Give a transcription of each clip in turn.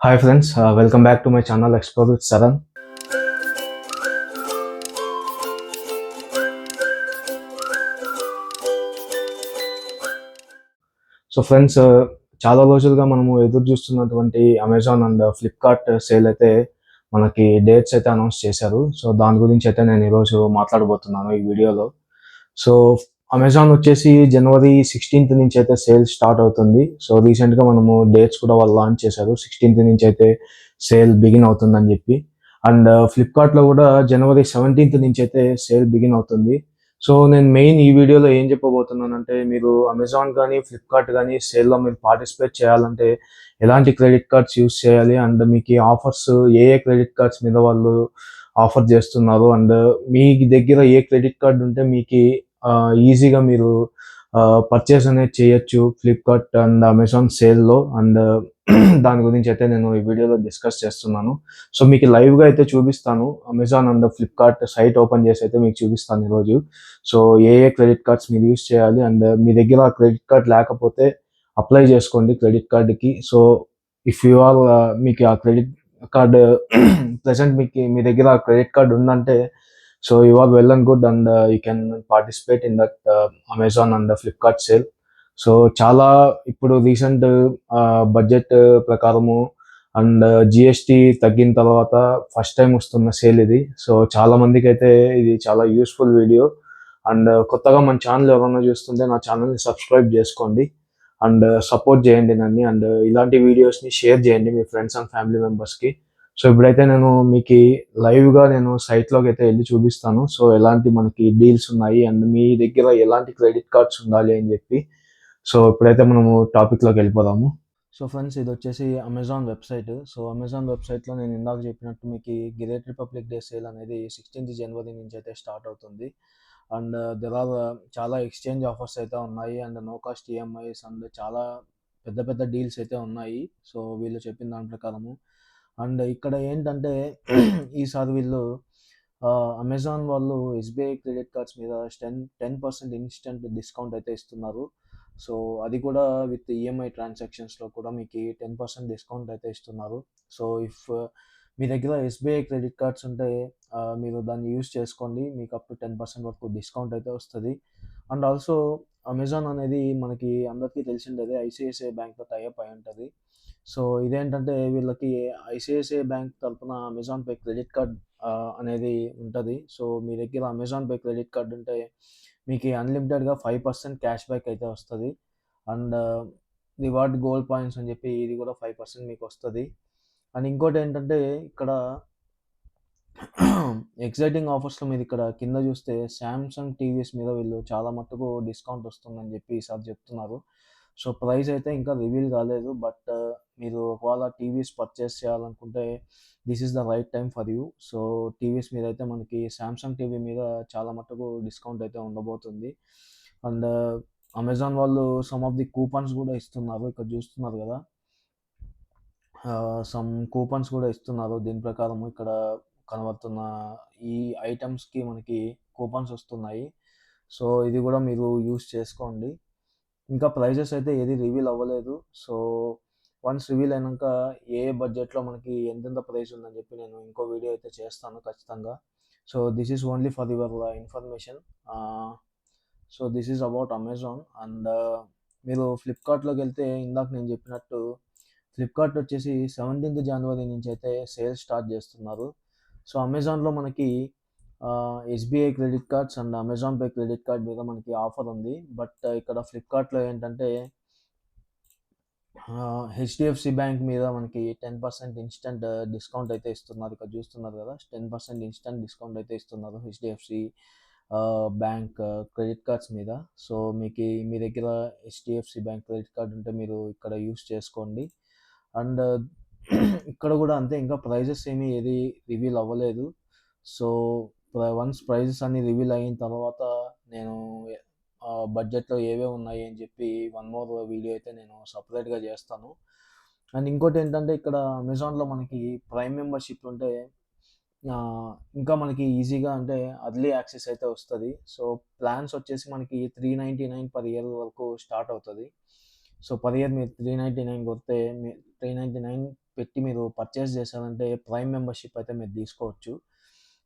Hi friends, welcome back to my channel Explore with Saran. So friends, చాలా రోజులుగా మనము ఎదురు చూస్తున్నటువంటి అమెజాన్ అండ్ ఫ్లిప్కార్ట్ సేల్ అయితే మనకి డేట్స్ అయితే అనౌన్స్ చేశారు. సో దాని గురించి అయితే నేను ఈరోజు మాట్లాడబోతున్నాను ఈ వీడియోలో. సో అమెజాన్ వచ్చేసి జనవరి 16th నుంచి అయితే సేల్ స్టార్ట్ అవుతుంది. సో రీసెంట్గా మనము డేట్స్ కూడా వాళ్ళు లాంచ్ చేశారు. 16th నుంచి అయితే సేల్ బిగిన్ అవుతుందని చెప్పి. అండ్ ఫ్లిప్కార్ట్లో కూడా జనవరి 17th నుంచి అయితే సేల్ బిగిన్ అవుతుంది. సో నేను మెయిన్ ఈ వీడియోలో ఏం చెప్పబోతున్నానంటే, మీరు అమెజాన్ కానీ ఫ్లిప్కార్ట్ కానీ సేల్లో మీరు పార్టిసిపేట్ చేయాలంటే ఎలాంటి క్రెడిట్ కార్డ్స్ యూస్ చేయాలి, అండ్ మీకు ఆఫర్స్ ఏ ఏ క్రెడిట్ కార్డ్స్ మీద వాళ్ళు ఆఫర్ చేస్తున్నారు, అండ్ మీ దగ్గర ఏ క్రెడిట్ కార్డ్ ఉంటే మీకు ఈజీగా మీరు పర్చేస్ అనేది చేయొచ్చు ఫ్లిప్కార్ట్ అండ్ అమెజాన్ సేల్లో. అండ్ దాని గురించి అయితే నేను ఈ వీడియోలో డిస్కస్ చేస్తున్నాను. సో మీకు లైవ్గా అయితే చూపిస్తాను. Amazon and Flipkart site open చేసి అయితే మీకు చూపిస్తాను ఈరోజు. సో ఏ ఏ క్రెడిట్ కార్డ్స్ మీరు యూస్ చేయాలి, అండ్ మీ దగ్గర ఆ క్రెడిట్ కార్డ్ లేకపోతే అప్లై చేసుకోండి క్రెడిట్ కార్డ్కి. సో ఇఫ్ యు ఆర్ మీకు ఆ క్రెడిట్ కార్డ్ ప్రెసెంట్ మీకు మీ దగ్గర ఆ క్రెడిట్ కార్డ్ ఉందంటే, so you are well and good, and you can participate in that Amazon and Flipkart sale. So చాలా ఇప్పుడు రీసెంట్ బడ్జెట్ ప్రకారము అండ్ జిఎస్టీ తగ్గిన తర్వాత ఫస్ట్ టైం వస్తున్న సేల్ ఇది. సో చాలా మందికి అయితే ఇది చాలా యూస్ఫుల్ వీడియో. అండ్ కొత్తగా మన ఛానల్ ఎవరైనా చూస్తుంటే నా ఛానల్ని సబ్స్క్రైబ్ చేసుకోండి అండ్ సపోర్ట్ చేయండి నన్ను. అండ్ ఇలాంటి వీడియోస్ని షేర్ చేయండి మీ ఫ్రెండ్స్ అండ్ ఫ్యామిలీ మెంబర్స్కి. సో ఇప్పుడైతే నేను మీకు లైవ్గా నేను సైట్లోకి అయితే వెళ్ళి చూపిస్తాను. సో ఎలాంటి మనకి డీల్స్ ఉన్నాయి, అండ్ మీ దగ్గర ఎలాంటి క్రెడిట్ కార్డ్స్ ఉండాలి అని చెప్పి. సో ఇప్పుడైతే మనము టాపిక్లోకి వెళ్ళిపోదాము. సో ఫ్రెండ్స్, ఇది వచ్చేసి అమెజాన్ వెబ్సైట్. సో అమెజాన్ వెబ్సైట్లో నేను ఇందాక చెప్పినట్టు మీకు గ్రేట్ రిపబ్లిక్ డే సేల్ అనేది 16th జనవరి నుంచి అయితే స్టార్ట్ అవుతుంది. అండ్ దెర్ ఆర్ చాలా ఎక్స్చేంజ్ ఆఫర్స్ అయితే ఉన్నాయి, and no cost EMIs, and చాలా పెద్ద పెద్ద డీల్స్ అయితే ఉన్నాయి. సో వీళ్ళు చెప్పిన దాని ప్రకారము. అండ్ ఇక్కడ ఏంటంటే ఈసారి వీళ్ళు అమెజాన్ వాళ్ళు ఎస్బీఐ క్రెడిట్ కార్డ్స్ మీద 10% ఇన్స్టెంట్ డిస్కౌంట్ అయితే ఇస్తున్నారు. సో అది కూడా విత్ ఈఎంఐ ట్రాన్సాక్షన్స్లో కూడా మీకు 10% డిస్కౌంట్ అయితే ఇస్తున్నారు. సో ఇఫ్ మీ దగ్గర ఎస్బీఐ క్రెడిట్ కార్డ్స్ ఉంటే మీరు దాన్ని యూస్ చేసుకోండి. మీకు అప్ టు 10% వరకు డిస్కౌంట్ అయితే వస్తుంది. అండ్ ఆల్సో అమెజాన్ అనేది మనకి అందరికీ తెలిసిండేదే ఐసిఐసిఐ బ్యాంక్తో టైఅప్ అయి ఉంటుంది. సో ఇదేంటంటే వీళ్ళకి ఐసిఐసిఐ బ్యాంక్ తరఫున అమెజాన్ పే క్రెడిట్ కార్డ్ అనేది ఉంటుంది. సో మీ దగ్గర అమెజాన్ పే క్రెడిట్ కార్డ్ ఉంటే మీకు అన్లిమిటెడ్గా 5% క్యాష్ బ్యాక్ అయితే వస్తుంది. అండ్ రివార్డ్ గోల్డ్ పాయింట్స్ అని చెప్పి ఇది కూడా 5% మీకు వస్తుంది. అండ్ ఇంకోటి ఏంటంటే ఇక్కడ ఎక్సైటింగ్ ఆఫర్స్లో మీరు ఇక్కడ కింద చూస్తే శాంసంగ్ టీవీస్ మీద వీళ్ళు చాలా మట్టుకు డిస్కౌంట్ వస్తుందని చెప్పి ఈసారి చెప్తున్నారు. సో ప్రైస్ అయితే ఇంకా రివీల్ కాలేదు, బట్ మీరు ఒకవేళ టీవీస్ పర్చేస్ చేయాలనుకుంటే this is the right time for you. So TVs మీద అయితే మనకి శాంసంగ్ టీవీ మీద చాలా మట్టుకు డిస్కౌంట్ అయితే ఉండబోతుంది. అండ్ అమెజాన్ వాళ్ళు సమ్ ఆఫ్ ది కూపన్స్ కూడా ఇస్తున్నారు. ఇక్కడ చూస్తున్నారు కదా, సమ్ కూపన్స్ కూడా ఇస్తున్నారు. దీని ప్రకారం ఇక్కడ కనబడుతున్న ఈ ఐటమ్స్కి మనకి కూపన్స్ వస్తున్నాయి. సో ఇది కూడా మీరు యూస్ చేసుకోండి. ఇంకా ప్రైజెస్ అయితే ఏది రివీల్ అవ్వలేదు. సో వన్స్ రివీల్ అయినాక ఏ బడ్జెట్లో మనకి ఎంతెంత ప్రైస్ ఉందని చెప్పి నేను ఇంకో వీడియో అయితే చేస్తాను ఖచ్చితంగా. So this is only for your information. So this is about Amazon. And మీరు ఫ్లిప్కార్ట్లోకి వెళ్తే ఇందాక నేను చెప్పినట్టు ఫ్లిప్కార్ట్ వచ్చేసి 17th జనవరి నుంచి అయితే సేల్ స్టార్ట్ చేస్తున్నారు. సో అమెజాన్లో మనకి SBI credit cards and Amazon pay credit card మీద మనకి ఆఫర్ ఉంది. బట్ ఇక్కడ ఫ్లిప్కార్ట్లో ఏంటంటే హెచ్డిఎఫ్సి బ్యాంక్ మీద మనకి 10% ఇన్స్టెంట్ డిస్కౌంట్ అయితే ఇస్తున్నారు. ఇక్కడ చూస్తున్నారు కదా, 10% ఇన్స్టెంట్ డిస్కౌంట్ అయితే ఇస్తున్నారు హెచ్డిఎఫ్సి బ్యాంక్ క్రెడిట్ కార్డ్స్ మీద. సో మీకు మీ దగ్గర హెచ్డిఎఫ్సి బ్యాంక్ క్రెడిట్ కార్డ్ ఉంటే మీరు ఇక్కడ యూస్ చేసుకోండి. అండ్ ఇక్కడ కూడా అంతే, ఇంకా ప్రైజెస్ ఏమీ ఏది రివీల్ అవ్వలేదు. సో వన్స్ ప్రైజెస్ అన్ని రివీల్ అయిన తర్వాత నేను బడ్జెట్లో ఏవే ఉన్నాయి అని చెప్పి వన్ మోర్ వీడియో అయితే నేను సపరేట్గా చేస్తాను. అండ్ ఇంకోటి ఏంటంటే ఇక్కడ అమెజాన్లో మనకి ప్రైమ్ మెంబర్షిప్ ఉంటే ఇంకా మనకి ఈజీగా అంటే అర్లీ యాక్సెస్ అయితే వస్తుంది. సో ప్లాన్స్ వచ్చేసి మనకి 399 పర్ ఇయర్ వరకు స్టార్ట్ అవుతుంది. సో పర్ ఇయర్ మీరు 399 కొడితే 399 పెట్టి మీరు పర్చేస్ చేశారంటే ప్రైమ్ మెంబర్‌షిప్ అయితే మీరు తీసుకోవచ్చు.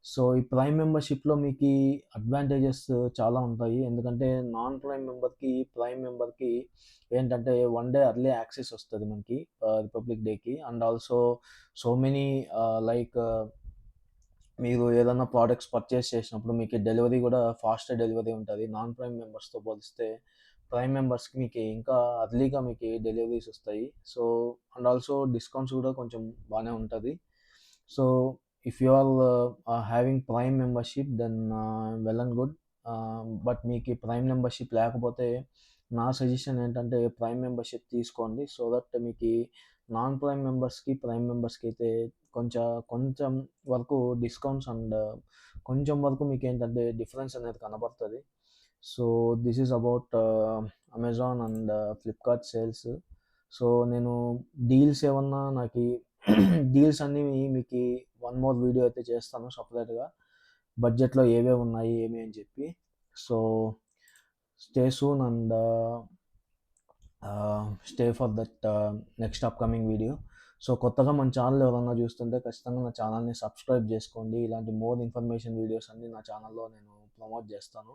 సో, ఈ ప్రైమ్ మెంబర్‌షిప్‌లో మీకీ అడ్వాంటేజెస్ చాలా ఉంటాయి. ఎందుకంటే నాన్ ప్రైమ్ మెంబర్‌కి, ప్రైమ్ మెంబర్‌కి ఏంటంటే వన్ డే ఎర్లీ యాక్సెస్ వస్తది మనకి రిపబ్లిక్ డేకి. And also so many like మీరు ఏదన్నా ప్రొడక్ట్స్ పర్చేస్ చేసినప్పుడు మీకు డెలివరీ గూడా ఫాస్ట్ డెలివరీ ఉంటది. నాన్ ప్రైమ్ మెంబర్స్‌తో పోలిస్తే ప్రైమ్ మెంబర్స్‌కి మీకు ఇంకా అర్లీగా మీకు డెలివరీస్ వస్తాయి. సో, అండ్ ఆల్సో డిస్కౌంట్స్ గూడా కొంచెం బానే ఉంటది. So, if you are having prime membership then well and good. But మీకీ ప్రైమ్ మెంబర్‌షిప్ లేకపోతే నా సజెషన్ ఏంటంటే ప్రైమ్ మెంబర్‌షిప్ తీసుకోండి. సో దట్ మీకీ నాన్ ప్రైమ్ మెంబర్స్‌కి, ప్రైమ్ మెంబర్స్‌కి అయితే కొంచెం వరకు డిస్కౌంట్స్ అండ్ కొంచెం వరకు మీకేంటంటే డిఫరెన్స్ అనేది కనబడుతది. So, this is about Amazon and Flipkart sales. So, నేను డీల్స్ ఏమన్నా నాకీ డీల్స్ అన్నీ మీకీ వన్ మోర్ వీడియో అయితే చేస్తాను సెపరేట్‌గా. బడ్జెట్‌లో ఏవేవి ఉన్నాయి, ఏమి అని చెప్పి. So, stay soon and stay for that next upcoming video. So, కొత్తగా మన ఛానల్ ఎవరన్నా చూస్తుంటే ఖచ్చితంగా నా ఛానల్‌ని సబ్స్క్రైబ్ చేసుకోండి. ఇలాంటి మోర్ ఇన్ఫర్మేషన్ వీడియోస్ అన్నీ నా ఛానల్‌లో నేను ప్రమోట్ చేస్తాను.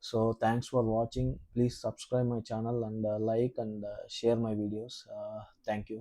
So, thanks for watching. Please subscribe my channel and like and share my videos. Thank you.